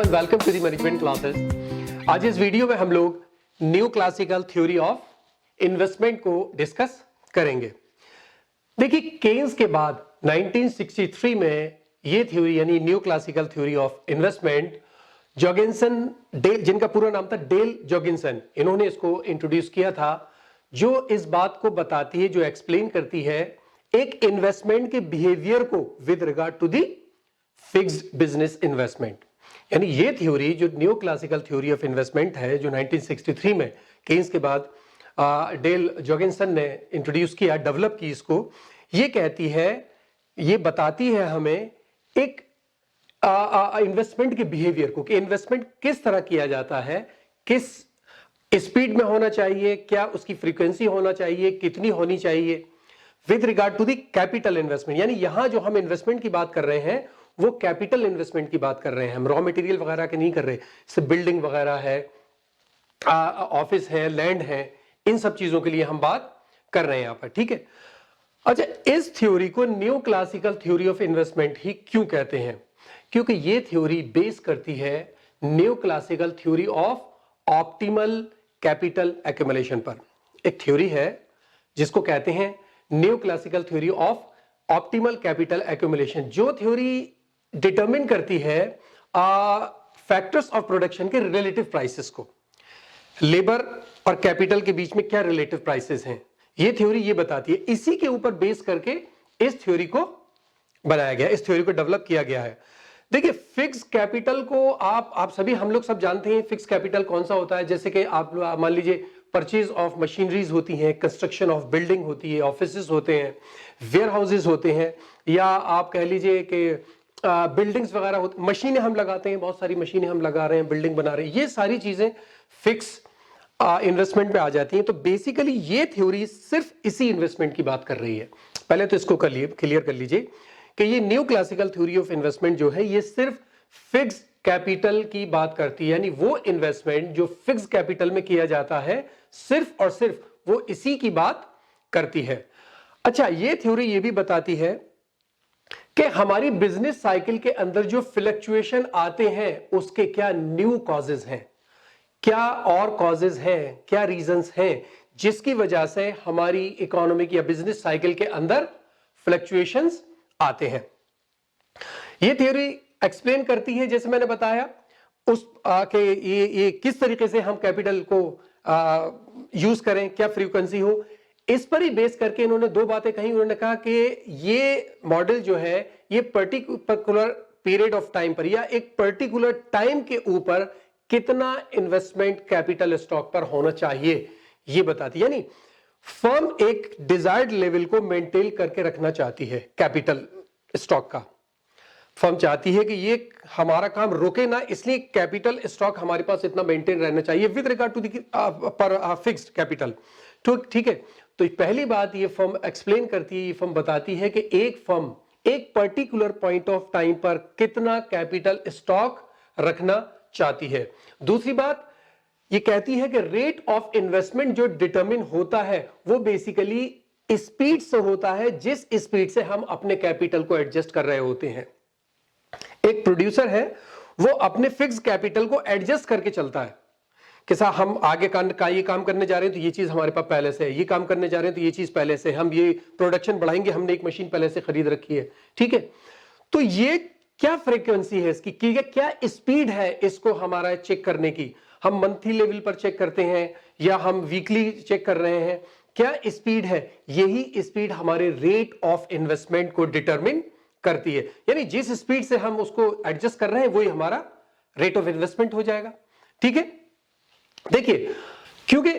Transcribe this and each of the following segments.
Everyone, welcome to the management classes. आज इस video में हम लोग new classical theory of investment को डिस्कस करेंगे। देखिए, केन्स के बाद 1963 में ये थ्योरी यानी new classical theory of investment Jorgenson Dale, जिनका पूरा नाम था डेल जॉर्गेनसन, इन्होंने इसको इंट्रोड्यूस किया था, जो इस बात को बताती है, जो एक्सप्लेन करती है एक इन्वेस्टमेंट के बिहेवियर को with regard to the fixed business investment. यानी ये थ्योरी जो new classical theory of investment है, जो 1963 में केन्स के बाद डेल जॉर्गेनसन ने इंट्रोड्यूस किया, डेवलप की इसको, ये कहती है, ये बताती है हमें एक इन्वेस्टमेंट के बिहेवियर को, कि इन्वेस्टमेंट किस तरह किया जाता है, किस स्पीड में होना चाहिए, क्या उसकी फ्रीक्वेंसी होना चाहिए, कितनी होनी चाहिए, with regard to the capital investment. यानी यहां जो हम इन्वेस्टमेंट की बात कर रहे हैं वो कैपिटल इन्वेस्टमेंट की बात कर रहे हैं, हम रॉ मटेरियल वगैरह के नहीं कर रहे। जैसे बिल्डिंग वगैरह है, ऑफिस है, लैंड है, इन सब चीजों के लिए हम बात कर रहे हैं यहां पर, ठीक है। अच्छा, इस थ्योरी को new classical theory of investment ही क्यों कहते हैं? क्योंकि ये थ्योरी बेस करती है new classical theory of optimal capital accumulation पर। एक थ्योरी है जिसको कहते हैं new classical theory of optimal capital accumulation, जो थ्योरी डिटरमिन करती है फैक्टर्स ऑफ प्रोडक्शन के रिलेटिव प्राइसेस को, लेबर और कैपिटल के बीच में क्या रिलेटिव प्राइसेस हैं, ये थ्योरी ये बताती है। इसी के ऊपर बेस करके इस थ्योरी को बनाया गया, इस थ्योरी को डेवलप किया गया है। देखिए, फिक्स कैपिटल को आप सभी, हम लोग सब जानते हैं फिक्स कैपिटल कौन सा होता है। जैसे कि आप मान लीजिए परचेज ऑफ मशीनरीज होती हैं, कंस्ट्रक्शन ऑफ बिल्डिंग होती है, ऑफिसेज होते हैं, वेयर हाउसेज होते हैं, या आप कह लीजिए कि बिल्डिंग्स वगैरह होती, मशीनें हम लगाते हैं, बहुत सारी मशीनें हम लगा रहे हैं, बिल्डिंग बना रहे हैं, ये सारी चीजें फिक्स इन्वेस्टमेंट पे आ जाती हैं। तो बेसिकली ये थ्योरी सिर्फ इसी इन्वेस्टमेंट की बात कर रही है। पहले तो इसको क्लियर कर लीजिए कि ये new classical theory of investment जो है, ये सिर्फ फिक्स कैपिटल की बात करती है, यानी वो इन्वेस्टमेंट जो फिक्स कैपिटल में किया जाता है, सिर्फ और सिर्फ वो इसी की बात करती है। अच्छा, ये थ्योरी ये भी बताती है कि हमारी बिजनेस साइकिल के अंदर जो फ्लक्चुएशन आते हैं उसके क्या न्यू कॉजेज हैं, क्या और कॉजेज हैं, क्या रीजंस हैं जिसकी वजह से हमारी इकोनॉमिक या बिजनेस साइकिल के अंदर फ्लक्चुएशंस आते हैं। यह थ्योरी एक्सप्लेन करती है, जैसे मैंने बताया, उस के ये किस तरीके से हम कैपिटल को यूज करें, क्या फ्रीक्वेंसी हो, इस पर ही बेस करके इन्होंने दो बातें कही। उन्होंने कहा कि ये मॉडल जो है ये पर्टिकुलर पीरियड ऑफ टाइम पर या एक पर्टिकुलर टाइम के ऊपर कितना इन्वेस्टमेंट कैपिटल स्टॉक पर होना चाहिए, ये बताती है। यानी फर्म एक डिजायर्ड लेवल को मेंटेन करके रखना चाहती है, कैपिटल स्टॉक का। फर्म चाहती है कि ये हमारा काम रुके ना, इसलिए कैपिटल स्टॉक हमारे पास इतना मेंटेन रहना चाहिए विद रिगार्ड टू दी पर फिक्स्ड कैपिटल। तो ठीक है, तो पहली बात ये फर्म एक्सप्लेन करती है, ये फर्म बताती है कि एक फर्म एक पर्टिकुलर पॉइंट ऑफ टाइम पर कितना कैपिटल स्टॉक रखना चाहती है। दूसरी बात ये कहती है कि रेट ऑफ इन्वेस्टमेंट जो डिटरमिन होता है वो बेसिकली स्पीड से होता है, जिस स्पीड से हम अपने कैपिटल को एडजस्ट कर रहे होते हैं। एक प्रोड्यूसर है, वो अपने फिक्स कैपिटल को एडजस्ट करके चलता है कि साहब हम आगे ये काम करने जा रहे हैं तो ये चीज हमारे पास पहले से है, ये काम करने जा रहे हैं तो ये चीज पहले से, हम ये प्रोडक्शन बढ़ाएंगे, हमने एक मशीन पहले से खरीद रखी है, ठीक है। तो ये क्या फ्रीक्वेंसी है इसकी, क्या स्पीड है इसको हमारा चेक करने की, हम मंथली लेवल पर चेक करते हैं या हम वीकली चेक कर रहे हैं, क्या स्पीड है, यही स्पीड हमारे रेट ऑफ इन्वेस्टमेंट को डिटरमिन करती है। यानी जिस स्पीड से हम उसको एडजस्ट कर रहे हैं वही हमारा रेट ऑफ इन्वेस्टमेंट हो जाएगा, ठीक है। देखिए, क्योंकि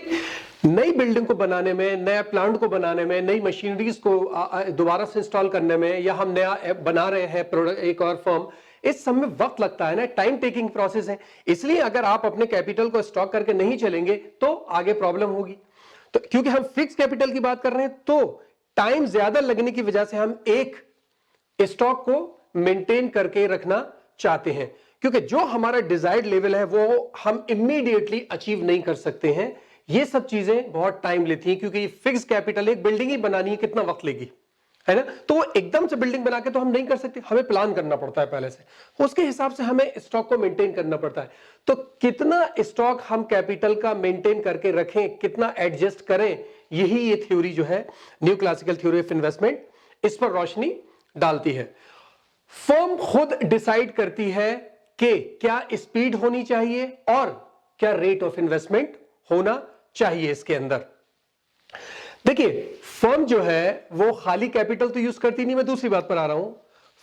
नई बिल्डिंग को बनाने में, नया प्लांट को बनाने में, नई मशीनरीज को दोबारा से इंस्टॉल करने में, या हम नया बना रहे हैं प्रोडक्ट, एक और फर्म, इस सब में वक्त लगता है ना, टाइम टेकिंग प्रोसेस है। इसलिए अगर आप अपने कैपिटल को स्टॉक करके नहीं चलेंगे तो आगे प्रॉब्लम होगी। तो क्योंकि हम फिक्स कैपिटल की बात कर रहे हैं तो टाइम ज्यादा लगने की वजह से हम एक स्टॉक को मेंटेन करके रखना चाहते हैं, क्योंकि जो हमारा डिजायर्ड लेवल है वो हम इमीडिएटली अचीव नहीं कर सकते हैं। ये सब चीजें बहुत टाइम लेती हैं, क्योंकि फिक्स कैपिटल, एक बिल्डिंग ही बनानी है, कितना वक्त लेगी, है ना। तो वो एकदम से बिल्डिंग बना के तो हम नहीं कर सकते, हमें प्लान करना पड़ता है पहले से, उसके हिसाब से हमें स्टॉक को मेंटेन करना पड़ता है। तो कितना स्टॉक हम कैपिटल का मेंटेन करके रखें, कितना एडजस्ट करें, यही ये थ्योरी जो है new classical theory of investment इस पर रोशनी डालती है। फर्म खुद डिसाइड करती है कि क्या स्पीड होनी चाहिए और क्या रेट ऑफ इन्वेस्टमेंट होना चाहिए इसके अंदर। देखिए फर्म जो है वो खाली कैपिटल तो यूज करती नहीं, मैं दूसरी बात पर आ रहा हूं।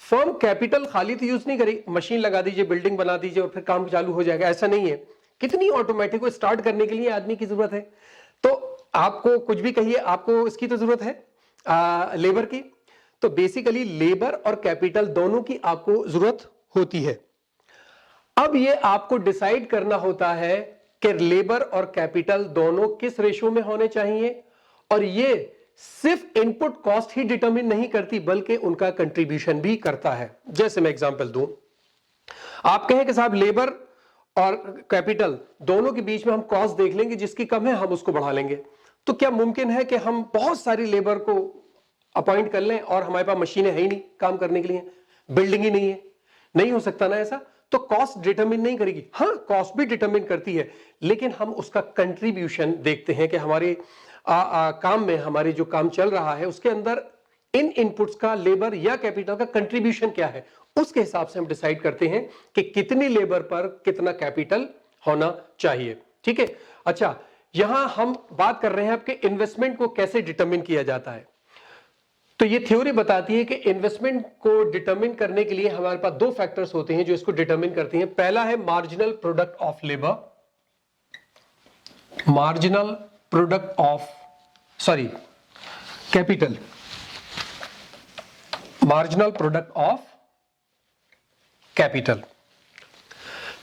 फर्म कैपिटल खाली तो यूज नहीं करेगी, मशीन लगा दीजिए, बिल्डिंग बना दीजिए और फिर काम चालू हो जाएगा, ऐसा नहीं है। कितनी ऑटोमेटिक को स्टार्ट करने के लिए आदमी की जरूरत है। तो आपको कुछ भी कहिए, आपको इसकी तो जरूरत है लेबर की। तो बेसिकली लेबर और कैपिटल दोनों की आपको जरूरत होती है। अब ये आपको डिसाइड करना होता है कि लेबर और कैपिटल दोनों किस रेशो में होने चाहिए, और ये सिर्फ इनपुट कॉस्ट ही डिटरमिन नहीं करती बल्कि उनका कंट्रीब्यूशन भी करता है। जैसे मैं एग्जांपल दूं, आप कहें कि साहब लेबर और कैपिटल दोनों के बीच में हम कॉस्ट देख लेंगे, जिसकी कम है हम उसको बढ़ा लेंगे। तो क्या मुमकिन है कि हम बहुत सारी लेबर को अपॉइंट कर लें और हमारे पास मशीनें है ही नहीं काम करने के लिए, बिल्डिंग ही नहीं है? नहीं हो सकता ना ऐसा। तो कॉस्ट डिटरमिन नहीं करेगी, हाँ कॉस्ट भी डिटरमिन करती है, लेकिन हम उसका कंट्रीब्यूशन देखते हैं कि हमारे काम में, हमारे जो काम चल रहा है उसके अंदर इन इनपुट्स का लेबर या कैपिटल का कंट्रीब्यूशन क्या है, उसके हिसाब से हम डिसाइड करते हैं कि कितनी लेबर पर कितना कैपिटल होना चाहिए। ठीक है। अच्छा, यहां हम बात कर रहे हैं आपके इन्वेस्टमेंट को कैसे डिटरमिन किया जाता है। तो ये थ्योरी बताती है कि इन्वेस्टमेंट को डिटरमिन करने के लिए हमारे पास दो फैक्टर्स होते हैं जो इसको डिटरमिन करते हैं। पहला है marginal product of labour, marginal product of capital, marginal product of capital.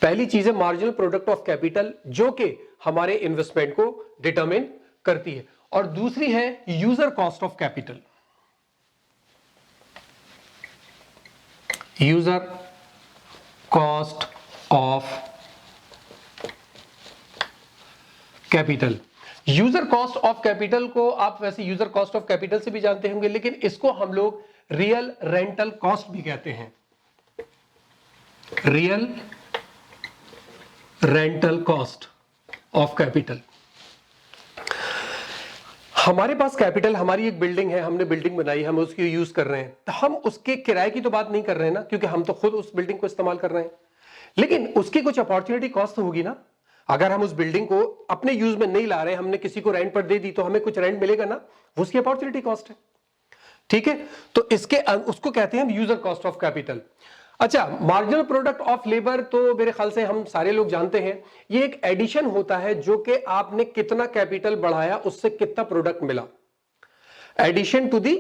पहली चीज है मार्जिनल प्रोडक्ट ऑफ कैपिटल जो कि हमारे इन्वेस्टमेंट को डिटरमिन करती है, और दूसरी है user cost of capital, user cost of capital. User cost of capital को आप वैसे यूजर कॉस्ट ऑफ कैपिटल से भी जानते होंगे, लेकिन इसको हम लोग रियल रेंटल कॉस्ट भी कहते हैं, real rental cost of capital. हमारे पास कैपिटल, हमारी एक बिल्डिंग है, हमने बिल्डिंग बनाई, हम उसकी यूज कर रहे हैं, तो हम उसके किराए की तो बात नहीं कर रहे हैं ना, क्योंकि हम तो खुद उस बिल्डिंग को इस्तेमाल कर रहे हैं। लेकिन उसकी कुछ अपॉर्चुनिटी कॉस्ट होगी ना। अगर हम उस बिल्डिंग को अपने यूज में नहीं ला रहे, हमने किसी को रेंट पर दे दी, तो हमें कुछ रेंट मिलेगा ना, वो उसकी अपॉर्चुनिटी कॉस्ट है। ठीक है। तो इसके उसको कहते हैं हम यूजर कॉस्ट ऑफ कैपिटल। अच्छा, मार्जिनल प्रोडक्ट ऑफ लेबर तो मेरे ख्याल से हम सारे लोग जानते हैं, ये एक एडिशन होता है जो कि आपने कितना कैपिटल बढ़ाया उससे कितना प्रोडक्ट मिला, addition to the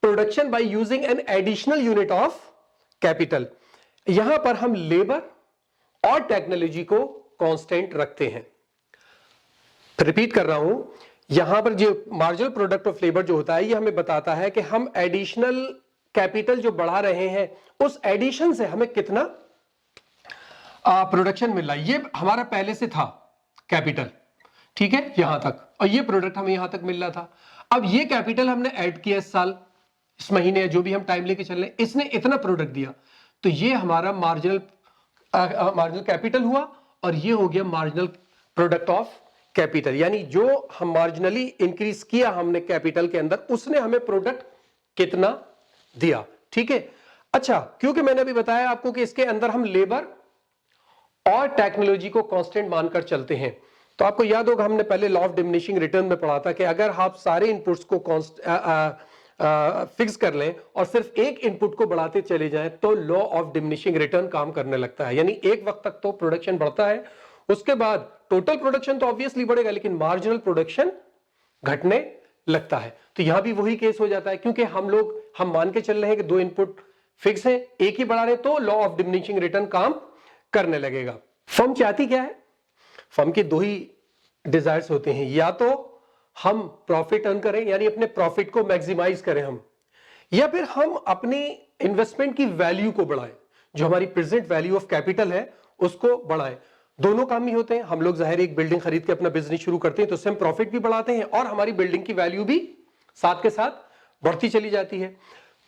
production by using an additional unit of capital. यहां पर हम लेबर और टेक्नोलॉजी को कांस्टेंट रखते हैं। रिपीट कर रहा हूं, यहां पर जो मार्जिनल प्रोडक्ट ऑफ लेबर जो होता है ये हमें बताता है कि हम एडिशनल कैपिटल जो बढ़ा रहे हैं उस एडिशन से हमें कितना प्रोडक्शन मिल रहा है। ये हमारा पहले से था कैपिटल, ठीक है, यहां तक, और ये प्रोडक्ट हमें यहां तक मिल रहा था। अब ये कैपिटल हमने ऐड किया इस साल, इस महीने, जो भी हम टाइम लेके चल रहे हैं, इसने इतना प्रोडक्ट दिया, तो ये हमारा मार्जिनल कैपिटल हुआ, और ये हो गया मार्जिनल प्रोडक्ट ऑफ कैपिटल। यानी जो हम मार्जिनली इंक्रीज किया हमने कैपिटल के अंदर, उसने हमें प्रोडक्ट कितना दिया। ठीक है। अच्छा, क्योंकि मैंने अभी बताया आपको कि इसके अंदर हम लेबर और टेक्नोलॉजी को कांस्टेंट मानकर चलते हैं, तो आपको याद होगा हमने पहले लॉ ऑफ डिमिनिशिंग रिटर्न में पढ़ा था कि अगर आप सारे इनपुट्स को फिक्स कर लें और सिर्फ एक इनपुट को बढ़ाते चले जाएं तो लॉ ऑफ डिमिनिशिंग रिटर्न काम करने लगता है। यानी एक वक्त तक तो प्रोडक्शन बढ़ता है, उसके बाद टोटल प्रोडक्शन तो ऑब्वियसली बढ़ेगा, लेकिन मार्जिनल प्रोडक्शन घटने लगता है। तो यहां भी वही केस हो जाता है, क्योंकि हम मान के चल रहे हैं कि दो इनपुट फिक्स है, एक ही बढ़ा रहे, तो लॉ ऑफ डिमिनिशिंग रिटर्न काम करने लगेगा। फर्म चाहती क्या है? फर्म के दो ही डिजायर्स होते हैं, या तो हम प्रॉफिट अर्न करें, यानी अपने प्रॉफिट को मैक्सिमाइज करें हम, या फिर हम अपनी इन्वेस्टमेंट की वैल्यू को बढ़ाएं, जो हमारी प्रेजेंट वैल्यू ऑफ कैपिटल है उसको बढ़ाएं। दोनों काम ही होते हैं। हम लोग जाहिर एक बिल्डिंग खरीद के अपना बिजनेस शुरू करते हैं तो उससे हम प्रॉफिट भी बढ़ाते हैं और हमारी बिल्डिंग की वैल्यू भी साथ के साथ बढ़ती चली जाती है।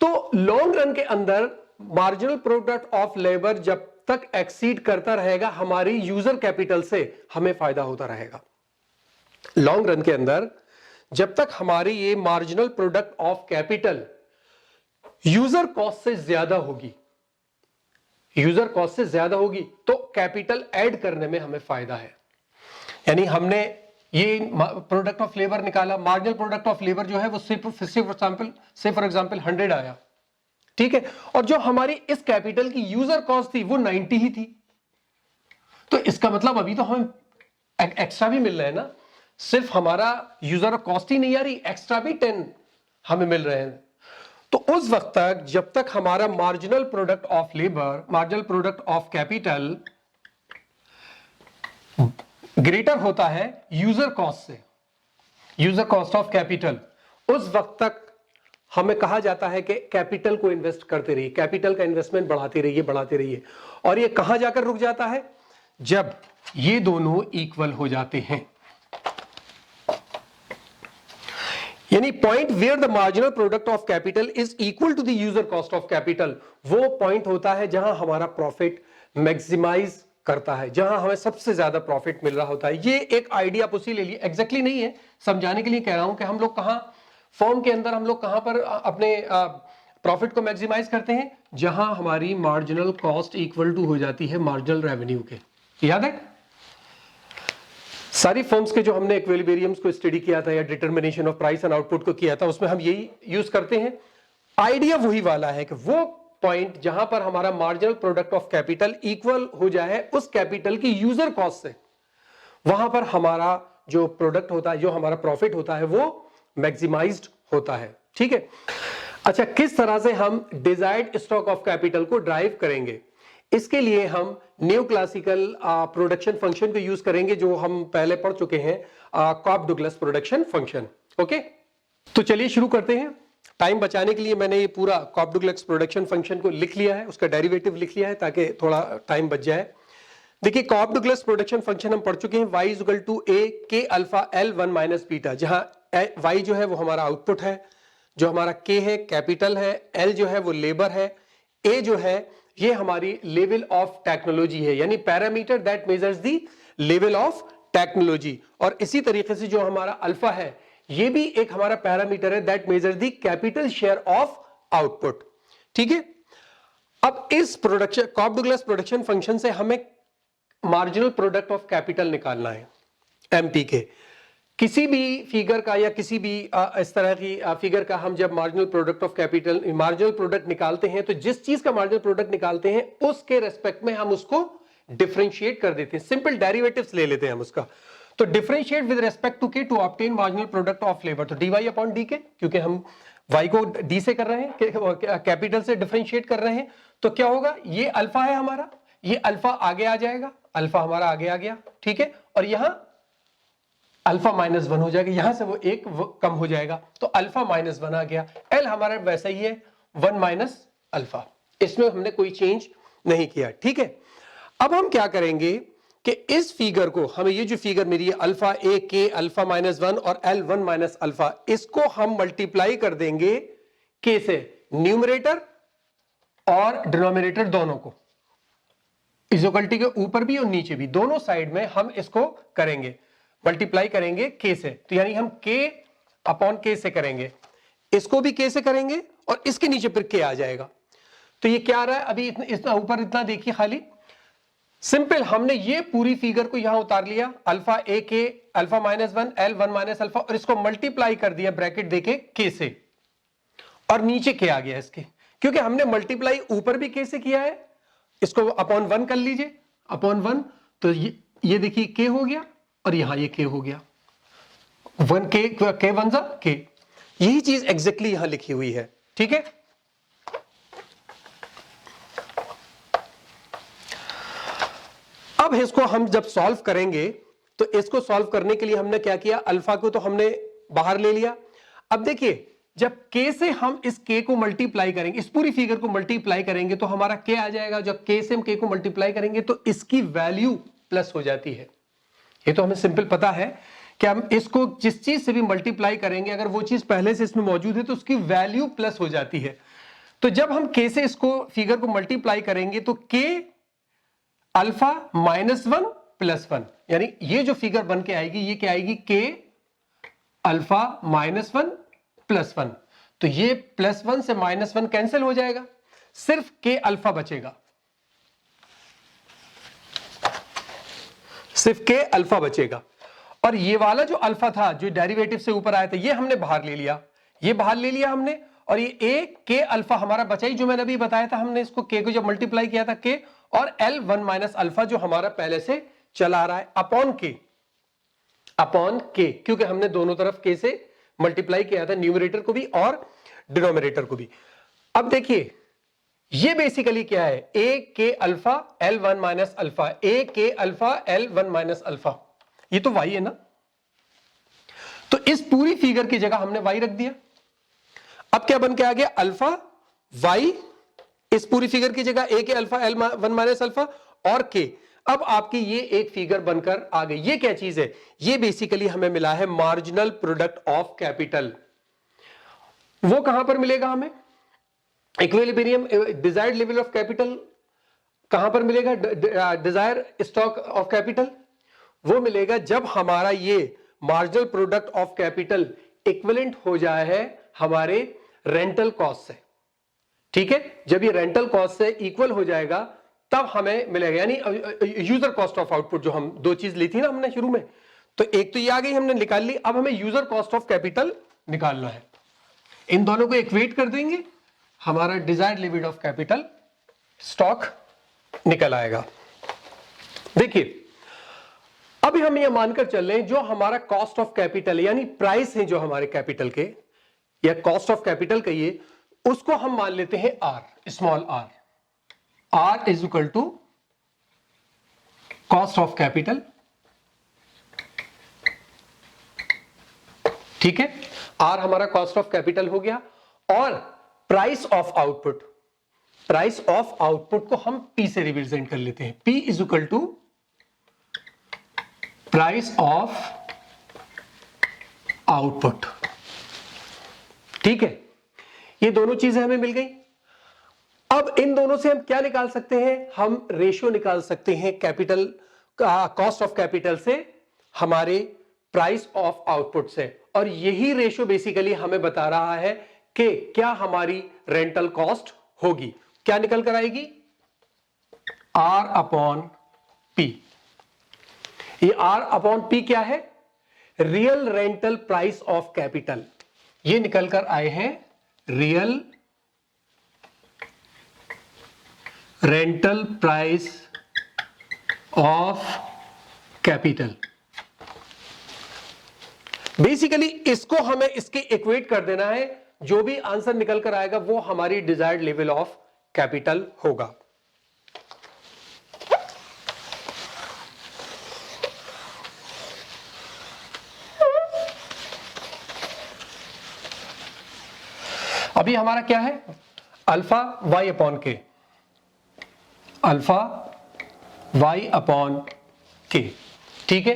तो लॉन्ग रन के अंदर मार्जिनल प्रोडक्ट ऑफ लेबर जब तक एक्सीड करता रहेगा हमारी यूजर कैपिटल से, हमें फायदा होता रहेगा। लॉन्ग रन के अंदर जब तक हमारी ये marginal product of capital user cost से ज्यादा होगी, यूजर कॉस्ट से ज्यादा होगी, तो कैपिटल ऐड करने में हमें फायदा है। यानी हमने ये प्रोडक्ट ऑफ लेबर निकाला, मार्जिनल प्रोडक्ट ऑफ लेबर जो है वो सिर्फ फॉर एग्जांपल 100 आया, ठीक है, और जो हमारी इस कैपिटल की यूजर कॉस्ट थी वो 90 ही थी। तो इसका मतलब अभी तो हमें एक्स्ट्रा भी मिल रहा है ना, सिर्फ हमारा यूजर कॉस्ट ही नहीं आ रही, एक्स्ट्रा भी 10 हमें मिल रहे हैं। तो उस वक्त तक जब तक हमारा marginal product of labour, marginal product of capital greater होता है यूजर कॉस्ट से, यूजर कॉस्ट ऑफ कैपिटल, उस वक्त तक हमें कहा जाता है कि कैपिटल को इन्वेस्ट करते रहिए, कैपिटल का इन्वेस्टमेंट बढ़ाते रहिए, बढ़ाते रहिए। और ये कहां जाकर रुक जाता है? जब ये दोनों इक्वल हो जाते हैं, यानी point where the marginal product of capital is equal to the user cost of capital, वो पॉइंट होता है जहां हमारा प्रॉफिट मैक्सिमाइज करता है, जहां हमें सबसे ज्यादा प्रॉफिट मिल रहा होता है। ये एक आइडिया आप उसी ले लिए, एग्जैक्टली नहीं है, समझाने के लिए कह रहा हूं कि हम लोग कहां फॉर्म के अंदर हम लोग कहां पर अपने प्रॉफिट को मैक्सिमाइज करते हैं, जहां हमारी मार्जिनल कॉस्ट इक्वल टू हो जाती है मार्जिनल रेवेन्यू के। याद है सारी फर्म्स के जो हमने इक्विलिब्रियम्स को स्टडी किया था या determination of price and output को किया था, उसमें हम यही यूज करते हैं। आइडिया वही वाला है कि वो पॉइंट जहां पर हमारा marginal product of capital equal हो जाए उस कैपिटल की यूजर कॉस्ट से, वहां पर हमारा जो प्रोडक्ट होता है, जो हमारा प्रॉफिट होता है, वो मैक्सिमाइज्ड होता है। ठीक है, अच्छा, किस तरह से हम डिजायर्ड स्टॉक ऑफ कैपिटल को ड्राइव करेंगे? इसके लिए हम न्यू क्लासिकल प्रोडक्शन फंक्शन को यूज करेंगे, जो हम पहले पढ़ चुके हैं, कॉप डुगलस प्रोडक्शन फंक्शन। ओके, तो चलिए शुरू करते हैं। टाइम बचाने के लिए मैंने ये पूरा कॉप डुगलस प्रोडक्शन फंक्शन को लिख लिया है, उसका डेरिवेटिव लिख लिया है ताकि थोड़ा टाइम बच जाए। देखिए, कॉप डुगलस प्रोडक्शन फंक्शन हम पढ़ चुके हैं, y equal to a k alpha L1 minus beta, जहां y जो है वो हमारा आउटपुट है, जो हमारा k है कैपिटल है, L जो है वो लेबर है, a जो है ये हमारी लेवल ऑफ टेक्नोलॉजी है, यानी parameter that measures the level of technology. और इसी तरीके से जो हमारा अल्फा है ये भी एक हमारा पैरामीटर है that measures the capital share of output. ठीक है, अब इस प्रोडक्शन कॉप डुगलस प्रोडक्शन फंक्शन से हमें मार्जिनल प्रोडक्ट ऑफ कैपिटल निकालना है, एमपी के किसी भी फिगर का या किसी भी इस तरह की फिगर का हम जब marginal product of capital, marginal product निकालते हैं, तो जिस चीज का मार्जिनल प्रोडक्ट निकालते हैं उसके रेस्पेक्ट में हम उसको डिफरेंशिएट कर देते हैं, सिंपल डेरिवेटिव्स ले लेते हैं हम उसका। तो differentiate with respect to k to obtain marginal product of labour, तो dy अपॉन डी के, क्योंकि हम y को d से कर रहे हैं, कैपिटल से डिफरेंशिएट कर रहे हैं, तो क्या होगा, ये अल्फा है हमारा, ये अल्फा आगे आ जाएगा, अल्फा हमारा आगे आ गया, ठीक है, और यहां अल्फा -1 हो जाएगा, यहां से वो एक कम हो जाएगा, तो अल्फा -1 आ गया। एल हमारा वैसा ही है 1 माइनस अल्फा, इसमें हमने कोई चेंज नहीं किया। ठीक है, अब हम क्या करेंगे कि इस फिगर को, हमें ये जो फिगर मेरी है अल्फा ए के अल्फा -1 और एल 1 माइनस अल्फा, इसको हम मल्टीप्लाई कर देंगे के से, न्यूमरेटर और डिनोमिनेटर दोनों को, इक्वलिटी के ऊपर भी और नीचे भी, दोनों साइड में हम इसको करेंगे, मल्टीप्लाई करेंगे के से। तो यानी हम के अपॉन के से करेंगे, इसको भी के से करेंगे और इसके नीचे फिर के आ जाएगा। तो ये क्या आ रहा है, अभी इतना ऊपर इतना देखिए, खाली सिंपल हमने ये पूरी फिगर को यहां उतार लिया, अल्फा ए के अल्फा -1 एल 1 माइनस अल्फा, और इसको मल्टीप्लाई कर दिया ब्रैकेट देके के से, और नीचे के आ गया इसके, क्योंकि हमने मल्टीप्लाई ऊपर भी के से किया है, इसको अपॉन 1 कर लीजिए, अपॉन 1, तो ये देखिए के हो गया और यहां ये के हो गया, 1 के 1 जा के, यही चीज एग्जैक्टली यहां लिखी हुई है। ठीक है, अब इसको हम जब सॉल्व करेंगे, तो इसको सॉल्व करने के लिए हमने क्या किया, अल्फा को तो हमने बाहर ले लिया। अब देखिए, जब के से हम इस के को मल्टीप्लाई करेंगे, इस पूरी फिगर को मल्टीप्लाई करेंगे, तो हमारा के आ जाएगा, जब के से हम के को मल्टीप्लाई करेंगे तो इसकी वैल्यू प्लस हो जाती है। ये तो हमें सिंपल पता है कि हम इसको जिस चीज से भी मल्टीप्लाई करेंगे, अगर वो चीज पहले से इसमें मौजूद है तो उसकी वैल्यू प्लस हो जाती है। तो जब हम k से इसको फिगर को मल्टीप्लाई करेंगे तो k अल्फा -1 +1, यानी ये जो फिगर बन के आएगी ये क्या आएगी, k अल्फा -1 +1। तो ये +1 से -1 कैंसिल हो जाएगा, सिर्फ k अल्फा बचेगा, सिर्फ k अल्फा बचेगा। और ये वाला जो अल्फा था जो डेरिवेटिव से ऊपर आया था ये हमने बाहर ले लिया, ये बाहर ले लिया हमने, और ये a k अल्फा हमारा बचा ही, जो मैंने अभी बताया था, हमने इसको k को जब मल्टीप्लाई किया था k, और L1 माइनस अल्फा जो हमारा पहले से चला आ रहा है अपॉन k, क्योंकि हमने दोनों तरफ k से मल्टीप्लाई किया था, न्यूमरेटर को भी और डिनोमिनेटर को भी। अब देखिए ये बेसिकली क्या है, a k alpha L1 minus alpha, a k alpha L1 minus alpha, ये तो y है ना। तो इस पूरी फिगर की जगह हमने y रख दिया। अब क्या बन के आ गया, अल्फा y इस पूरी फिगर की जगह a के अल्फा L1 माइनस अल्फा और k। अब आपकी ये एक फिगर बनकर आ गई। ये क्या चीज है, ये बेसिकली हमें मिला है मार्जिनल प्रोडक्ट ऑफ कैपिटल। वो कहां पर मिलेगा हमें, equilibrium desired level of capital कहां पर मिलेगा, डिजायर स्टॉक ऑफ कैपिटल, वो मिलेगा जब हमारा ये marginal product of capital equivalent हो जाए है हमारे रेंटल कॉस्ट से। ठीक है, जब ये रेंटल कॉस्ट से इक्वल हो जाएगा तब हमें मिलेगा, यानी यूजर कॉस्ट ऑफ आउटपुट, जो हम दो चीज ली थी ना हमने शुरू में, तो एक तो ये आ गई हमने निकाल ली, अब हमें यूजर कॉस्ट ऑफ कैपिटल निकालना है। इन दोनों को इक्वेट कर देंगे, हमारा desired limit of capital stock निकल आएगा। देखिए अभी हम ये मानकर चल रहे हैं जो हमारा कॉस्ट ऑफ कैपिटल यानी प्राइस है जो हमारे कैपिटल के, या कॉस्ट ऑफ कैपिटल कहिए, उसको हम मान लेते हैं r, small r। r is equal to cost of capital. ठीक है, r हमारा कॉस्ट ऑफ कैपिटल हो गया, और price of output, price of output को हम p से रिप्रेजेंट कर लेते हैं, p is equal to price of output. ठीक है, ये दोनों चीजें हमें मिल गई। अब इन दोनों से हम क्या निकाल सकते हैं, हम रेशियो निकाल सकते हैं कैपिटल कॉस्ट ऑफ कैपिटल से हमारे प्राइस ऑफ आउटपुट से, और यही रेशियो बेसिकली हमें बता रहा है कि क्या हमारी रेंटल कॉस्ट होगी, क्या निकल कर आएगी, R अपॉन P। ये R अपॉन P क्या है, real rental price of capital. ये निकल कर आए हैं real rental price of capital. Basically इसको हमें इसके इक्वेट कर देना है, जो भी आंसर निकल कर आएगा वो हमारी डिजायर्ड लेवल ऑफ कैपिटल होगा। अभी हमारा क्या है, अल्फा y अपॉन के, अल्फा y अपॉन के। ठीक है,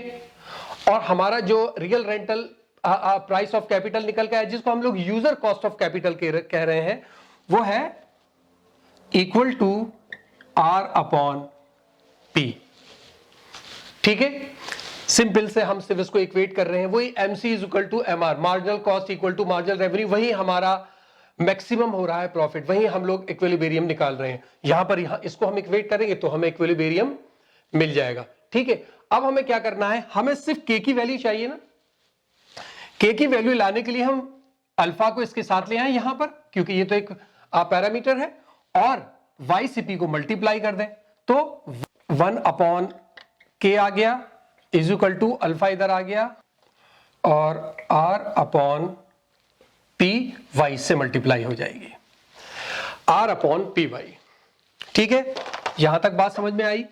और हमारा जो real rental price of capital निकल के आया, जिसको हम लोग यूजर कॉस्ट ऑफ कैपिटल कह रहे हैं, वो है equal to R upon P। ठीक है, सिंपल से हम सिर्फ इसको इक्वेट कर रहे हैं, वही MC is equal to MR, marginal cost equal to marginal revenue, वही हमारा मैक्सिमम हो रहा है प्रॉफिट, वही हम लोग इक्विलिब्रियम निकाल रहे हैं। यहां पर इसको हम इक्वेट करेंगे तो हमें इक्विलिब्रियम मिल जाएगा। ठीक है, अब हमें क्या करना है, हमें सिर्फ k की वैल्यू चाहिए ना। k की वैल्यू लाने के लिए हम अल्फा को इसके साथ ले आए यहां पर, क्योंकि ये तो एक पैरामीटर है, और y से p को मल्टीप्लाई कर दें, तो 1 अपॉन k आ गया इज इक्वल टू अल्फा इधर आ गया, और r अपॉन P y से मल्टीप्लाई हो जाएगी, R अपॉन पी वाई। ठीक है, यहां तक बात समझ में आई।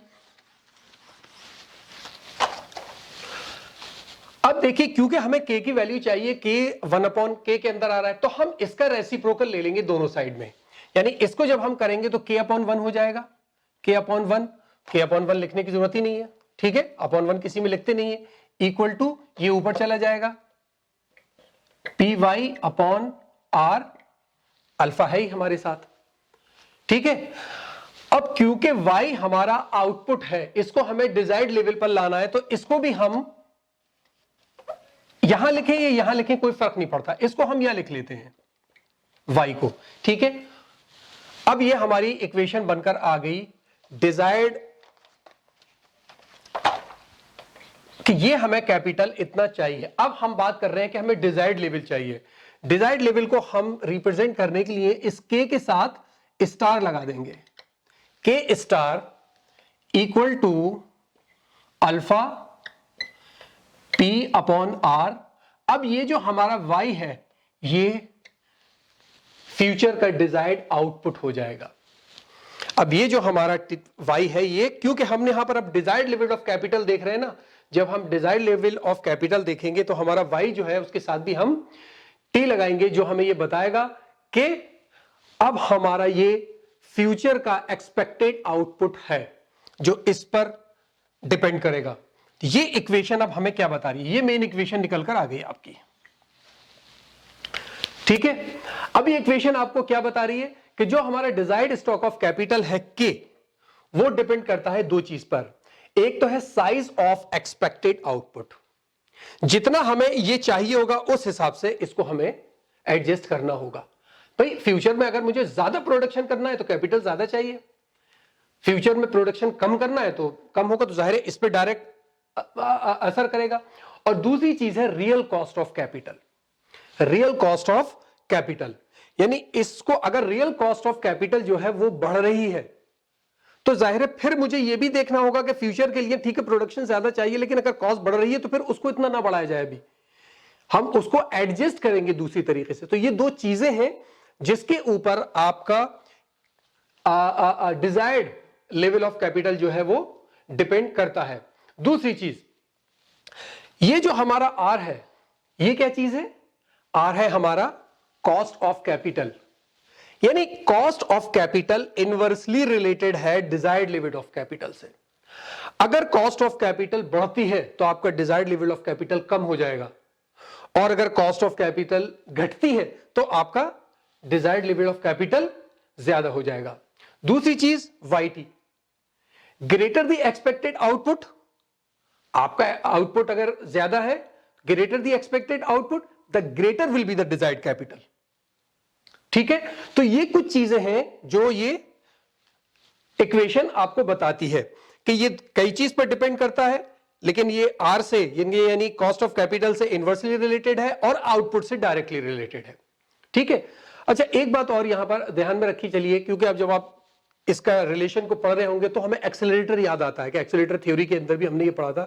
अब देखिए, क्योंकि हमें k की वैल्यू चाहिए, k 1 अपॉन k के अंदर आ रहा है, तो हम इसका रेसिप्रोकल ले लेंगे दोनों साइड में, यानी इसको जब हम करेंगे तो k अपॉन 1 हो जाएगा, k अपॉन 1 लिखने की जरूरत ही नहीं है। ठीक है, अपॉन 1 किसी में लिखते नहीं है, इक्वल टू ये ऊपर चला जाएगा p y upon r, alpha है ही हमारे साथ, ठीक है। अब क्योंकि y हमारा आउटपुट है, इसको हमें डिजायर्ड लेवल पर लाना है, तो इसको भी हम यहां लिखें या यहां लिखें कोई फर्क नहीं पड़ता, इसको हम यहां लिख लेते हैं y को, ठीक है। अब ये हमारी इक्वेशन बनकर आ गई डिजायर्ड, कि ये हमें कैपिटल इतना चाहिए। अब हम बात कर रहे हैं कि हमें डिजायर्ड लेवल चाहिए। डिजायर्ड लेवल को हम रिप्रेजेंट करने के लिए इस k के साथ स्टार लगा देंगे, k star equal to alpha p upon r. अब ये जो हमारा y है ये फ्यूचर का डिजायर्ड आउटपुट हो जाएगा। अब ये जो हमारा y है ये, क्योंकि हमने यहां पर अब डिजायर्ड लेवल ऑफ कैपिटल देख रहे हैं ना, जब हम डिजायर्ड लेवल ऑफ कैपिटल देखेंगे तो हमारा y जो है उसके साथ भी हम t लगाएंगे, जो हमें ये बताएगा कि अब हमारा ये फ्यूचर का एक्सपेक्टेड आउटपुट है जो इस पर डिपेंड करेगा। ये इक्वेशन अब हमें क्या बता रही है, ये मेन इक्वेशन निकल कर आ गई आपकी, ठीक है। अब ये इक्वेशन आपको क्या बता रही है कि जो हमारा डिजायर्ड स्टॉक ऑफ कैपिटल है k, वो डिपेंड करता है दो चीज पर। एक तो है साइज ऑफ एक्सपेक्टेड आउटपुट, जितना हमें ये चाहिए होगा उस हिसाब से इसको हमें एडजस्ट करना होगा। भाई फ्यूचर में अगर मुझे ज्यादा प्रोडक्शन करना है तो कैपिटल ज्यादा चाहिए, फ्यूचर में प्रोडक्शन कम करना है तो कम होगा, तो जाहिर है इस पे डायरेक्ट असर करेगा। और दूसरी चीज है real cost of capital. Real cost of capital यानी इसको अगर रियल कॉस्ट ऑफ कैपिटल जो है वो बढ़ रही है तो जाहिर है फिर मुझे ये भी देखना होगा कि फ्यूचर के लिए ठीक है प्रोडक्शन ज्यादा चाहिए, लेकिन अगर कॉस्ट बढ़ रही है तो फिर उसको इतना ना बढ़ाया जाए, अभी हम उसको एडजस्ट करेंगे दूसरी तरीके से। तो ये दो चीजें हैं जिसके ऊपर आपका डिजायर्ड लेवल ऑफ कैपिटल जो है वो डिपेंड करता है। दूसरी चीज, ये जो हमारा आर है ये क्या चीज है, आर है हमारा कॉस्ट ऑफ कैपिटल, यानी cost of capital inversely related है डिजायर्ड लेवल ऑफ कैपिटल से। अगर कॉस्ट ऑफ कैपिटल बढ़ती है तो आपका डिजायर्ड लेवल ऑफ कैपिटल कम हो जाएगा, और अगर कॉस्ट ऑफ कैपिटल घटती है तो आपका डिजायर्ड लेवल ऑफ कैपिटल ज्यादा हो जाएगा। दूसरी चीज YT, greater the expected output, आपका आउटपुट अगर ज्यादा है, greater the expected output, the greater will be the desired capital, ठीक है। तो ये कुछ चीजें हैं जो ये इक्वेशन आपको बताती है कि ये कई चीज पर डिपेंड करता है, लेकिन ये आर से यानी कॉस्ट ऑफ कैपिटल से इनवर्सली रिलेटेड है और आउटपुट से डायरेक्टली रिलेटेड है, ठीक है। अच्छा एक बात और यहां पर ध्यान में रखी चलिए, क्योंकि अब जब आप इसका रिलेशन को पढ़ रहे होंगे तो हमें एक्सेलरेटर याद आता है कि एक्सेलरेटर थ्योरी के अंदर भी हमने ये पढ़ा था।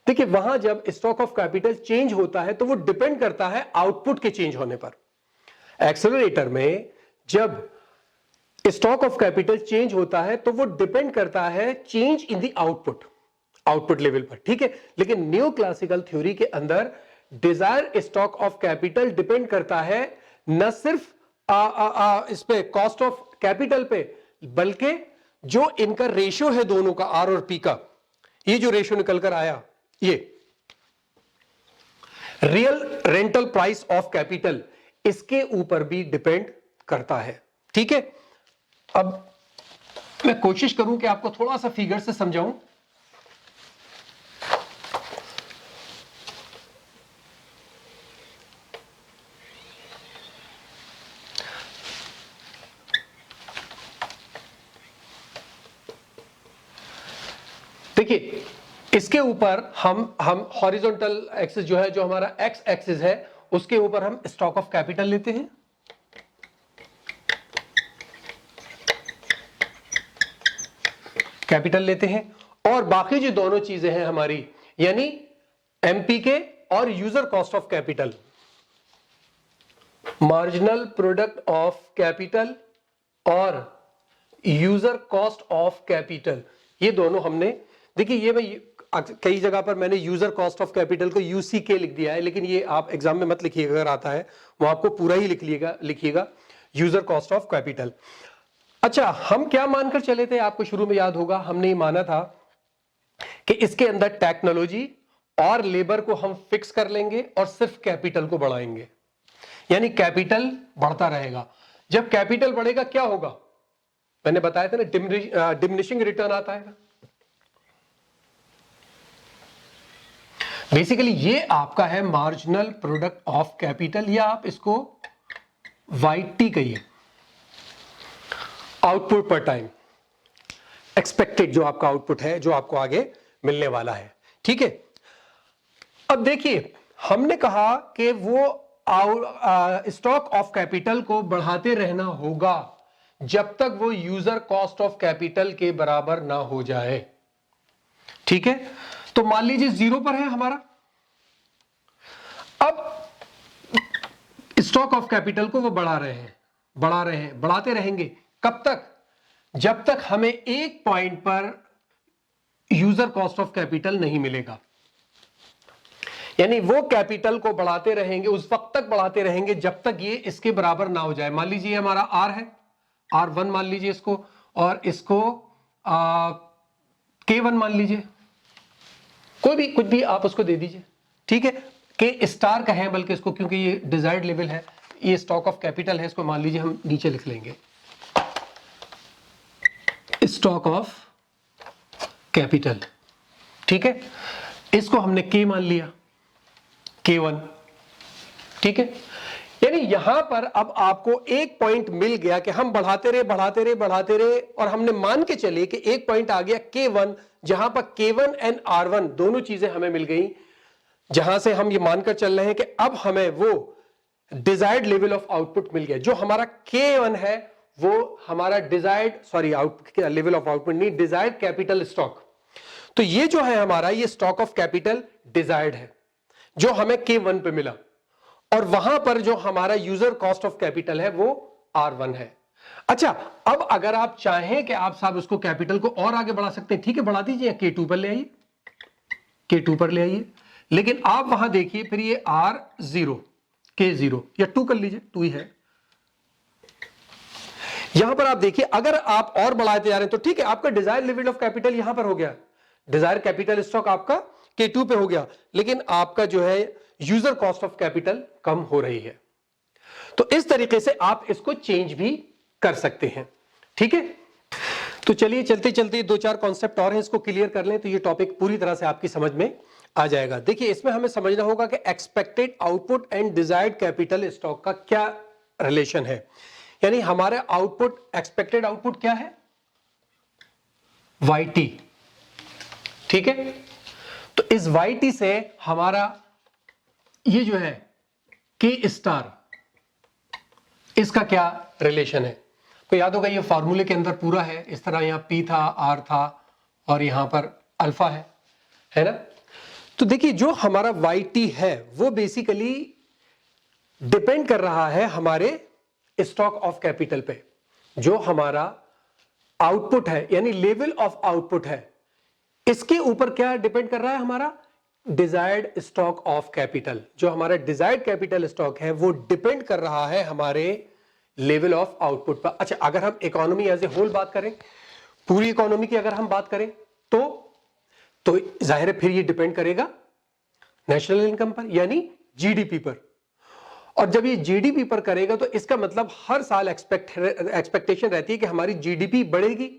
देखिए वहां जब स्टॉक ऑफ कैपिटल चेंज होता है तो वो डिपेंड करता है आउटपुट के चेंज होने पर। एक्सेलरेटर में जब स्टॉक ऑफ कैपिटल चेंज होता है तो वो डिपेंड करता है change in the output level पर, ठीक है। लेकिन न्यू क्लासिकल थ्योरी के अंदर desire stock of capital depend करता है न सिर्फ इस पे कॉस्ट ऑफ कैपिटल पे, बल्कि जो इनका रेशियो है दोनों का, आर और पी का, ये जो रेशियो निकल कर आया, ये real rental price of capital, इसके ऊपर भी डिपेंड करता है, ठीक है। अब मैं कोशिश करूं कि आपको थोड़ा सा फिगर से समझाऊं। देखिए इसके ऊपर हम हॉरिजॉन्टल एक्सिस जो है, जो हमारा एक्स एक्सिस है, उसके ऊपर हम स्टॉक ऑफ कैपिटल लेते हैं, कैपिटल लेते हैं, और बाकी जो दोनों चीजें हैं हमारी, यानी एमपीके और user cost of capital, marginal product of capital और यूजर कॉस्ट ऑफ कैपिटल, ये दोनों हमने, देखिए ये मैं कई जगह पर मैंने यूजर कॉस्ट ऑफ कैपिटल को यूसीके लिख दिया है, लेकिन ये आप एग्जाम में मत लिखिएगा, अगर आता है वो आपको पूरा ही लिखिएगा यूजर कॉस्ट ऑफ कैपिटल। अच्छा हम क्या मानकर चले थे, आपको शुरू में याद होगा हमने ये माना था कि इसके अंदर टेक्नोलॉजी और लेबर को हम फिक्स कर लेंगे और सिर्फ कैपिटल को बढ़ाएंगे, यानी कैपिटल बढ़ता रहेगा। जब कैपिटल बढ़ेगा क्या होगा, मैंने बताया था ना, डिमिनिशिंग रिटर्न आता है। बेसिकली ये आपका है मार्जिनल प्रोडक्ट ऑफ कैपिटल, या आप इसको YT कहिए, आउटपुट पर टाइम, एक्सपेक्टेड जो आपका आउटपुट है, जो आपको आगे मिलने वाला है। ठीक है, अब देखिए हमने कहा कि वो स्टॉक ऑफ कैपिटल को बढ़ाते रहना होगा जब तक वो यूजर कॉस्ट ऑफ कैपिटल के बराबर ना हो जाए। ठीक है, तो मान लीजिए 0 पर है हमारा। अब स्टॉक ऑफ कैपिटल को वो बढ़ा रहे हैं, बढ़ाते रहेंगे। कब तक? जब तक हमें एक पॉइंट पर यूजर कॉस्ट ऑफ कैपिटल नहीं मिलेगा, यानी वो कैपिटल को बढ़ाते रहेंगे, उस वक्त तक बढ़ाते रहेंगे जब तक ये इसके बराबर ना हो जाए। मान लीजिए हमारा R है, R1 मान लीजिए इसको, और इसको K1 मान लीजिए, कोई भी कुछ भी आप उसको दे दीजिए। ठीक है, K स्टार का है बल्कि इसको, क्योंकि ये डिजायर्ड लेवल है, ये स्टॉक ऑफ कैपिटल है, इसको मान लीजिए हम नीचे लिख लेंगे स्टॉक ऑफ कैपिटल। ठीक है, इसको हमने K मान लिया, K1। ठीक है, यानी यहां पर अब आपको एक पॉइंट मिल गया कि हम बढ़ाते रहे, और हमने मान के चले कि एक पॉइंट आ गया K1, जहां पर K1 एंड R1 दोनों चीजें हमें मिल गई, जहां से हम ये मानकर चल रहे हैं कि अब हमें वो डिजायर्ड लेवल ऑफ आउटपुट मिल गया। जो हमारा K1 है वो हमारा लेवल ऑफ आउटपुट नहीं, डिजायर्ड कैपिटल स्टॉक। तो ये जो है हमारा, ये स्टॉक ऑफ कैपिटल डिजायर्ड है जो हमें K1 पे मिला, और वहां पर जो हमारा यूजर कॉस्ट ऑफ कैपिटल है वो R1 है। अच्छा, अब अगर आप चाहें कि आप साहब उसको कैपिटल को और आगे बढ़ा सकते हैं, ठीक है, बढ़ा दीजिए, K2 पर ले आइए, K2 पर ले आइए। लेकिन आप वहां देखिए फिर ये R0, K0 या 2 कर लीजिए, 2 ही है। यहां पर आप देखिए अगर आप और बढ़ाते जा रहे हैं तो ठीक है, आपका डिजायर लेवल ऑफ कैपिटल यहां पर हो गया, डिजायर कैपिटल स्टॉक आपका K2 पे हो गया, लेकिन आपका जो है यूजर कॉस्ट ऑफ कैपिटल कम हो रही है। तो इस तरीके से आप इसको चेंज भी कर सकते हैं। ठीक है, तो चलिए चलते चलते 2-4 कॉन्सेप्ट और हैं, इसको क्लियर कर लें तो ये टॉपिक पूरी तरह से आपकी समझ में आ जाएगा। देखिए इसमें हमें समझना होगा कि expected output and desired capital stock का क्या रिलेशन है, यानी हमारे आउटपुट, एक्सपेक्टेड आउटपुट क्या है, YT। ठीक है, तो इस YT से हमारा ये जो है K स्टार, इसका क्या रिलेशन है, तो याद होगा ये फॉर्मूले के अंदर पूरा है, इस तरह यहां P था, R था और यहां पर अल्फा है ना। तो देखिए जो हमारा YT है वो बेसिकली डिपेंड कर रहा है हमारे स्टॉक ऑफ कैपिटल पे। जो हमारा आउटपुट है यानी लेवल ऑफ आउटपुट है, इसके ऊपर क्या डिपेंड कर रहा है, हमारा डिजायर्ड स्टॉक ऑफ कैपिटल। जो हमारा डिजायर्ड कैपिटल स्टॉक है वो डिपेंड कर रहा है हमारे लेवल ऑफ आउटपुट पर। अच्छा, अगर हम इकोनॉमी एज ए होल बात करें, पूरी इकोनॉमी की अगर हम बात करें तो जाहिर है फिर ये डिपेंड करेगा नेशनल इनकम पर यानी जीडीपी पर। और जब ये जीडीपी पर करेगा तो इसका मतलब हर साल एक्सपेक्टेशन रहती है कि हमारी जीडीपी बढ़ेगी।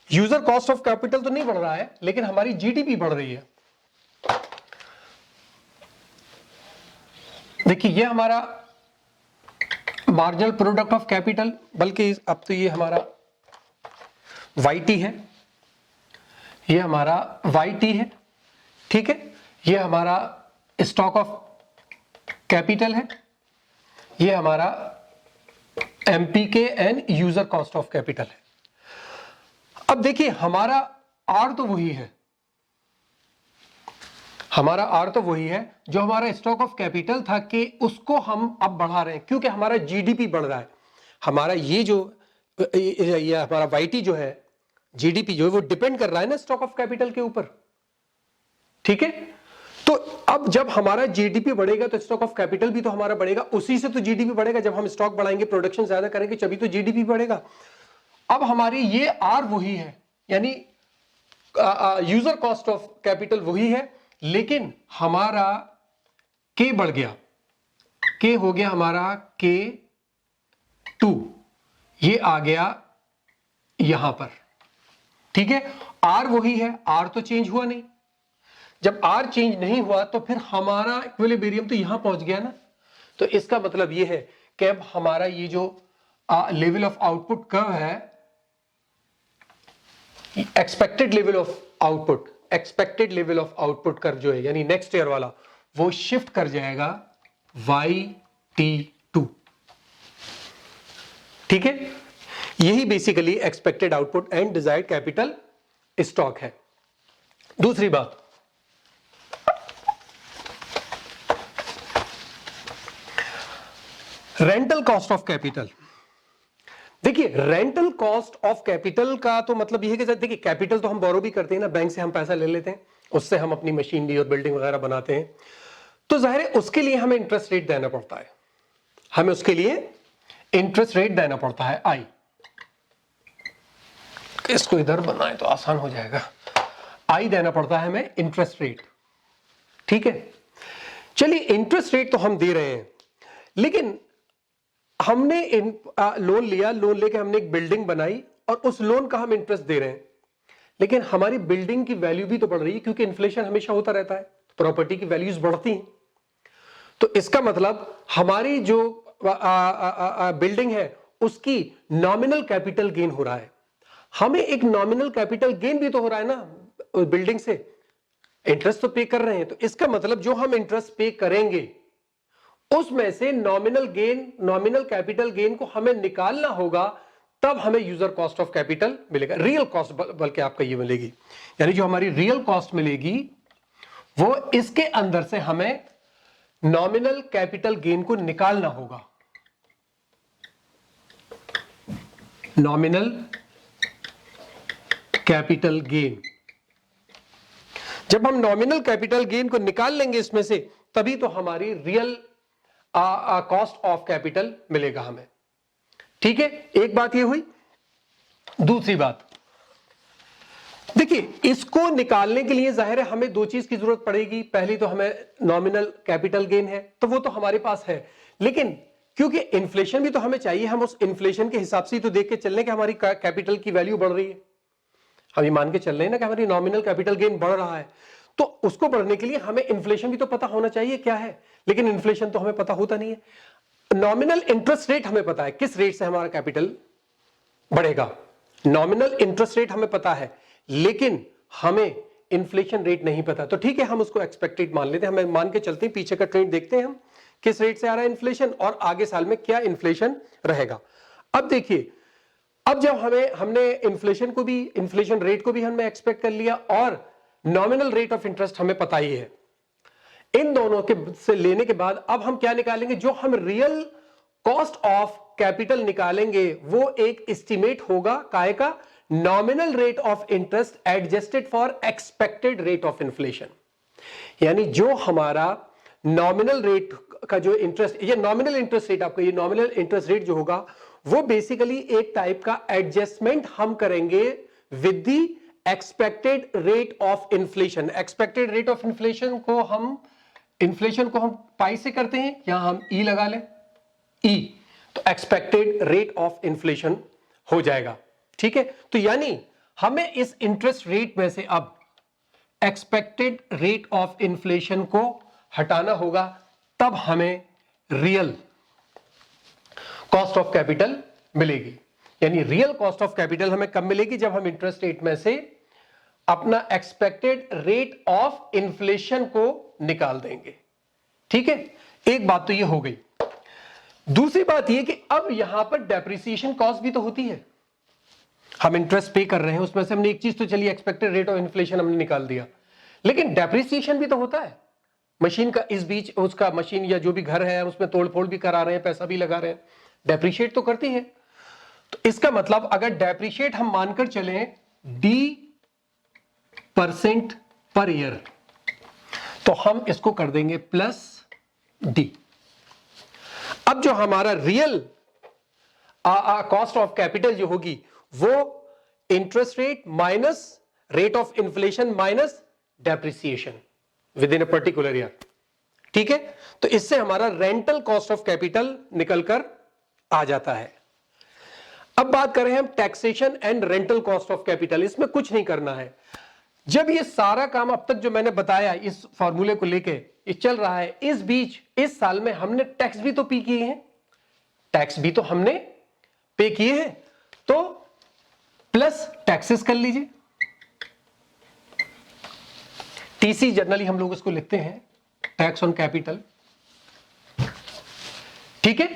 यूजर कॉस्ट ऑफ कैपिटल तो नहीं बढ़ रहा है लेकिन हमारी जीडीपी बढ़ रही है। देखिए ये हमारा मार्जिनल प्रोडक्ट ऑफ कैपिटल, बल्कि अब तो ये हमारा YT है, ये हमारा YT है। ठीक है, ये हमारा स्टॉक ऑफ कैपिटल है, ये हमारा MPK and user cost of capital है। अब देखिए हमारा R तो वही है, हमारा R तो वही है जो हमारा स्टॉक ऑफ कैपिटल था कि उसको हम अब बढ़ा रहे हैं क्योंकि हमारा जीडीपी बढ़ रहा है। हमारा ये हमारा YT जो है, जीडीपी जो है वो डिपेंड कर रहा है ना स्टॉक ऑफ कैपिटल के ऊपर। ठीक है, तो अब जब हमारा जीडीपी बढ़ेगा तो स्टॉक ऑफ कैपिटल भी तो हमारा बढ़ेगा, उसी से तो जीडीपी बढ़ेगा। जब हम स्टॉक बढ़ाएंगे, प्रोडक्शन ज्यादा करेंगे, तभी तो जीडीपी बढ़ेगा। अब हमारी ये R वही है यानी यूजर कॉस्ट ऑफ कैपिटल वही है, लेकिन हमारा K बढ़ गया, K हो गया हमारा K2, ये आ गया यहां पर, ठीक है। R वही है, R तो चेंज हुआ नहीं। जब R चेंज नहीं हुआ तो फिर हमारा इक्विलिब्रियम तो यहां पहुंच गया ना। तो इसका मतलब ये है कि अब हमारा ये जो लेवल ऑफ आउटपुट कर्व है, expected level of output curve जो है यानी नेक्स्ट ईयर वाला, वो शिफ्ट कर जाएगा YT2, ठीक है। यही basically expected output and desired capital stock है। दूसरी बात, रेंटल कॉस्ट ऑफ कैपिटल। देखिए रेंटल कॉस्ट ऑफ कैपिटल का तो मतलब यह है कि देखिए कैपिटल तो हम बोरो भी करते हैं ना, बैंक से हम पैसा ले लेते हैं, उससे हम अपनी मशीनरी और बिल्डिंग वगैरह बनाते हैं, तो जाहिर है उसके लिए हमें इंटरेस्ट रेट देना पड़ता है, हमें उसके लिए इंटरेस्ट रेट देना पड़ता है आई। इसको इधर बनाए तो आसान हो जाएगा, आई देना पड़ता है हमें इंटरेस्ट रेट, ठीक है। चलिए इंटरेस्ट रेट तो हम दे रहे हैं, लेकिन हमने लोन लिया, लोन लेके हमने एक बिल्डिंग बनाई और उस लोन का हम इंटरेस्ट दे रहे हैं, लेकिन हमारी बिल्डिंग की वैल्यू भी तो बढ़ रही है क्योंकि इन्फ्लेशन हमेशा होता रहता है, प्रॉपर्टी की वैल्यूज बढ़ती हैं। तो इसका मतलब हमारी जो बिल्डिंग है उसकी नॉमिनल कैपिटल गेन हो रहा है, हमें एक नॉमिनल कैपिटल गेन भी तो हो रहा है ना बिल्डिंग से, इंटरेस्ट तो पे कर रहे हैं। तो इसका मतलब जो हम इंटरेस्ट पे करेंगे उसमें से नॉमिनल कैपिटल गेन को हमें निकालना होगा, तब हमें यूजर कॉस्ट ऑफ कैपिटल मिलेगा, रियल कॉस्ट बल्कि आपका ये मिलेगी, यानी जो हमारी रियल कॉस्ट मिलेगी वो इसके अंदर से हमें नॉमिनल कैपिटल गेन को निकालना होगा। नॉमिनल कैपिटल गेन, जब हम नॉमिनल कैपिटल गेन को निकाल लेंगे इसमें से, तभी तो हमारी रियल कॉस्ट ऑफ कैपिटल मिलेगा हमें, ठीक है। एक बात ये हुई। दूसरी बात देखिए, इसको निकालने के लिए जाहिर है हमें दो चीज की जरूरत पड़ेगी। पहली तो हमें नॉमिनल कैपिटल गेन है, तो वो तो हमारे पास है, लेकिन क्योंकि इन्फ्लेशन भी तो हमें चाहिए, हम उस इन्फ्लेशन के हिसाब से तो देख के चल रहे हैं कि हमारी कैपिटल की वैल्यू बढ़ रही है, हम ये मान के चल रहे हैं ना कि हमारी नॉमिनल कैपिटल गेन बढ़ रहा है, तो उसको बढ़ने के लिए हमें इन्फ्लेशन भी तो पता होना चाहिए क्या है, लेकिन इन्फ्लेशन तो हमें पता होता नहीं है। नॉमिनल इंटरेस्ट रेट हमें पता है, किस रेट से हमारा कैपिटल बढ़ेगा, नॉमिनल इंटरेस्ट रेट हमें पता है, लेकिन हमें इन्फ्लेशन रेट नहीं पता। तो ठीक है, हम उसको एक्सपेक्टेड मान लेते हैं, हमें मान के चलते हैं, पीछे का ट्रेंड देखते हैं हम किस रेट से आ रहा है इन्फ्लेशन और आगे साल में क्या इन्फ्लेशन रहेगा। अब देखिए, अब जब हमने इन्फ्लेशन रेट को भी हमने एक्सपेक्ट कर लिया और नॉमिनल रेट ऑफ इंटरेस्ट हमें पता ही है, इन दोनों के से लेने के बाद अब हम क्या निकालेंगे, जो हम रियल कॉस्ट ऑफ कैपिटल निकालेंगे वो एक एस्टिमेट होगा काय का, nominal rate of interest adjusted for expected rate of inflation. यानी जो हमारा नॉमिनल रेट का जो इंटरेस्ट, ये नॉमिनल इंटरेस्ट रेट, आपका ये नॉमिनल इंटरेस्ट रेट जो होगा वो बेसिकली एक टाइप का एडजस्टमेंट हम करेंगे with the expected rate of inflation. Expected rate of inflation को हम पाई से करते हैं, यहां हम ई लगा लें, ई, तो एक्सपेक्टेड रेट ऑफ इन्फ्लेशन हो जाएगा, ठीक है। तो यानी हमें इस इंटरेस्ट रेट में से अब एक्सपेक्टेड रेट ऑफ इन्फ्लेशन को हटाना होगा, तब हमें रियल कॉस्ट ऑफ कैपिटल मिलेगी। यानी रियल कॉस्ट ऑफ कैपिटल हमें कब मिलेगी, जब हम इंटरेस्ट रेट में से अपना एक्सपेक्टेड रेट ऑफ इन्फ्लेशन को निकाल देंगे, ठीक है। एक बात तो ये हो गई। दूसरी बात ये कि अब यहां पर डेप्रिसिएशन कॉस्ट भी तो होती है, हम इंटरेस्ट पे कर रहे हैं, उसमें से हमने एक चीज तो चलिए एक्सपेक्टेड रेट ऑफ इन्फ्लेशन हमने निकाल दिया, लेकिन डेप्रिसिएशन भी तो होता है मशीन का, इस बीच उसका मशीन या जो भी घर है उसमें तोड़ फोड़ भी करा रहे हैं, पैसा भी लगा रहे हैं, डेप्रिशिएट तो करती है। तो इसका मतलब अगर डेप्रिशिएट हम मानकर चलें D% पर ईयर, तो हम इसको कर देंगे +D। अब जो हमारा रियल कॉस्ट ऑफ कैपिटल जो होगी वो interest rate minus rate of inflation minus depreciation, with in a particular year. ठीक है, तो इससे हमारा रेंटल कॉस्ट ऑफ कैपिटल निकलकर आ जाता है। अब बात करें हम taxation and rental cost of capital. इसमें कुछ नहीं करना है। जब ये सारा काम अब तक जो मैंने बताया इस फॉर्मूले को लेके ये चल रहा है, इस बीच इस साल में हमने टैक्स भी तो पे किए हैं, टैक्स भी तो हमने पे किए हैं, तो प्लस टैक्सेस कर लीजिए। टीसी जनरली हम लोग इसको लिखते हैं टैक्स ऑन कैपिटल। ठीक है,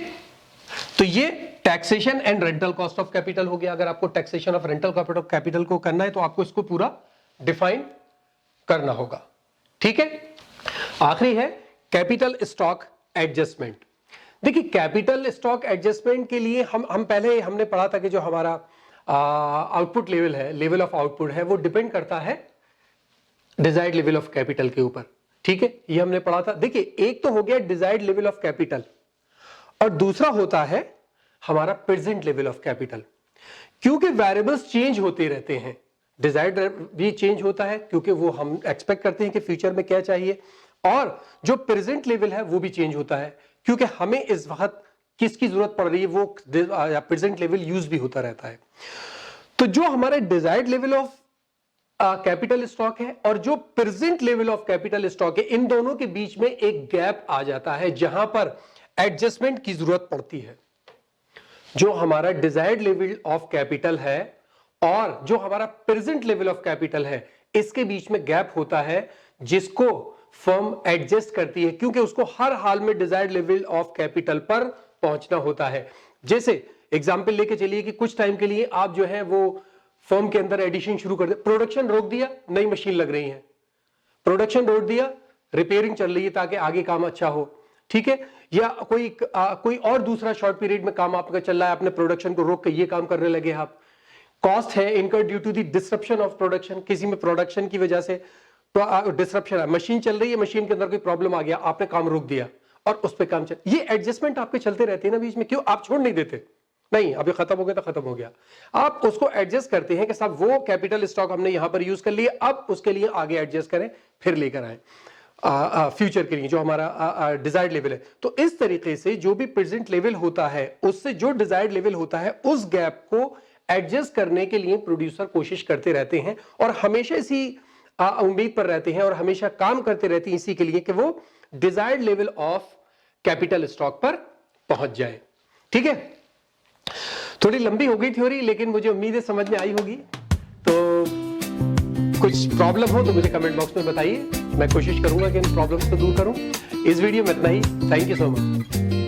तो ये taxation and rental cost of capital हो गया। अगर आपको taxation of rental cost of capital को करना है तो आपको इसको पूरा डिफाइन करना होगा। ठीक है, आखिरी है कैपिटल स्टॉक एडजस्टमेंट। देखिए, कैपिटल स्टॉक एडजस्टमेंट के लिए हम पहले हमने पढ़ा था कि जो हमारा आउटपुट लेवल है, लेवल ऑफ आउटपुट है, वो डिपेंड करता है डिजायर्ड लेवल ऑफ कैपिटल के ऊपर। ठीक है, ये हमने पढ़ा था। देखिए, एक तो हो गया डिजायर्ड लेवल ऑफ कैपिटल और दूसरा होता है हमारा प्रेजेंट लेवल ऑफ कैपिटल। क्योंकि वेरिएबल्स चेंज होते रहते हैं, डिजायर्ड भी चेंज होता है क्योंकि वो हम एक्सपेक्ट करते हैं कि फ्यूचर में क्या चाहिए, और जो प्रेजेंट लेवल है वो भी चेंज होता है क्योंकि हमें इस वक्त किसकी जरूरत पड़ रही है, वो प्रेजेंट लेवल यूज भी होता रहता है। तो जो हमारा desired level of capital stock है और जो present level of capital stock है, इन दोनों के बीच में एक गैप आ जाता है जहां पर एडजस्टमेंट की जरूरत पड़ती है। जो हमारा डिजायर्ड लेवल ऑफ कैपिटल है और जो हमारा प्रेजेंट लेवल ऑफ कैपिटल है, इसके बीच में गैप होता है जिसको फर्म एडजस्ट करती है क्योंकि उसको हर हाल में डिजायर्ड लेवल ऑफ कैपिटल पर पहुंचना होता है। जैसे एग्जांपल लेके चलिए कि कुछ टाइम के लिए आप जो है वो फर्म के अंदर एडिशन शुरू कर दे, प्रोडक्शन रोक दिया, नई मशीन लग रही है, प्रोडक्शन रोक दिया, रिपेयरिंग चल रही है ताकि आगे काम अच्छा हो। ठीक है, या कोई और दूसरा शॉर्ट पीरियड में काम आपका चल रहा है, आपने प्रोडक्शन को रोक के ये काम करने लगे आप। कॉस्ट है incur due to the disruption of production, किसी में प्रोडक्शन की वजह से डिसरप्शन है, मशीन चल रही है, मशीन के अंदर कोई प्रॉब्लम आ गया, आपने काम रोक दिया और उस पर काम चल, ये एडजस्टमेंट आपके चलते रहते हैं ना बीच में। क्यों आप छोड़ नहीं देते? नहीं, अभी खत्म हो गया तो खत्म हो गया, आप उसको एडजस्ट करते हैं कि साहब वो कैपिटल स्टॉक हमने यहां पर यूज कर लिया, अब उसके लिए आगे एडजस्ट करें, फिर लेकर आए फ्यूचर के लिए जो हमारा डिजायर्ड लेवल है। तो इस तरीके से जो भी प्रेजेंट लेवल होता है उससे जो डिजायर्ड लेवल होता है उस गैप को एडजस्ट करने के लिए प्रोड्यूसर कोशिश करते रहते हैं और हमेशा इसी उम्मीद पर रहते हैं और हमेशा काम करते रहते हैं इसी के लिए कि वो desired level of capital stock पर पहुंच जाए। ठीक है, थोड़ी लंबी हो गई थ्योरी, लेकिन मुझे उम्मीद है समझ में आई होगी। तो कुछ प्रॉब्लम हो तो मुझे कमेंट बॉक्स में बताइए, मैं कोशिश करूंगा कि इन प्रॉब्लम्स को दूर करूं। इस वीडियो में इतना ही। Thank you so much.